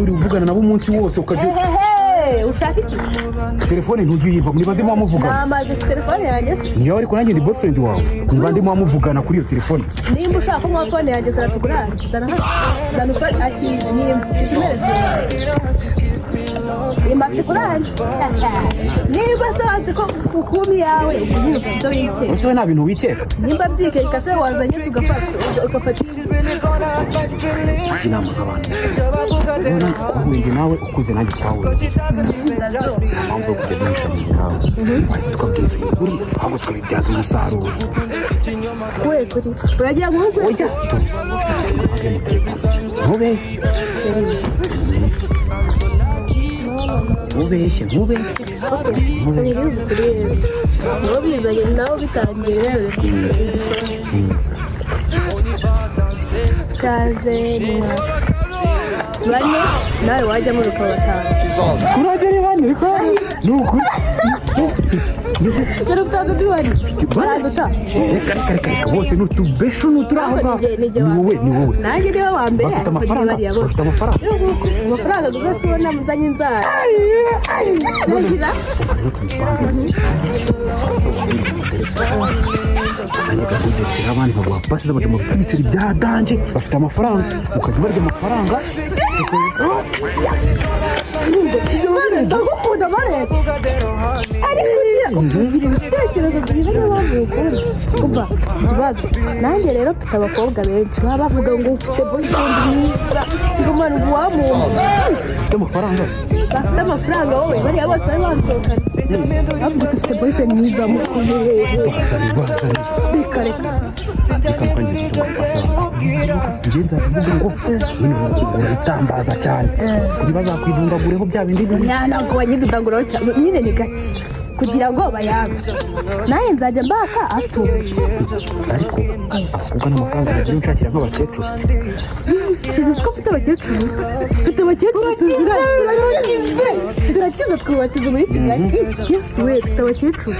uri uvugana nabo umunsi wose ukajya ushaka iki telefone ntujye uyiva niba ndimo wamuvugana namaze telefone yanjye niyo ariko nanjye ndi boyfriend wawe niba ndimo wamuvugana kuri iyo telefone nimba ushaka ko mwa phone yanjye zaratugura zana phone aki nimba nimba tukuranye niba sabaze ko ukumi yawe ndo yike ese nta bintu wikeka nimba byike ikase wazanye ugafata inama nk'abantu ubona nawe ukuze nanjye twabonye mpamvu yo kujya duhishamije nawe tukabwiza ukuri ahubwo tukabibyaza umusaruro we kuri uragira ngo uhugwe ujya ntubeshye ntubeshye uwo bizanye nawe bitangiye rero kaze bane nawe wajyamo ukaba kuragera bane ariko ni ukuri dore utaza duhari baraduta reka bose n'utubesho n'uturaho ni wowe nanjye niwe wa mbere bafite amafaranga gusa tubona muzanye inzara ntugira anyega kugera abandi baguha pasi z'abagabo bafite ibiceri bya danje bafite amafaranga ukajya ubarya amafaranga ndagukunda marete ariko ibitekerezo byiza n'abavuga kumva ikibazo nanjye rero mfite abakobwa benshi baba bavuga ngo ufite boyfriend mwiza ngo mwana ubu wamuntu ufite amafaranga bafite amafaranga wowe bariya bose bari bansohokana bavuga ufite boyfriend mwiza mukuye bikareka ngenza kuvuga ngo urabitambaza cyane kugira bazakwidundagureho bya bindi ntabwo banyidudaguraho cyane nyine ni gake kugira ngo bayabe nawe nzajya mbaka atuje ariko abakobwa n'amafaranga bagiye nshakira nk'abakecuru kizi ko ufite abakecuru turakiza twubatiza muri kigali yesu we ufite abakecuru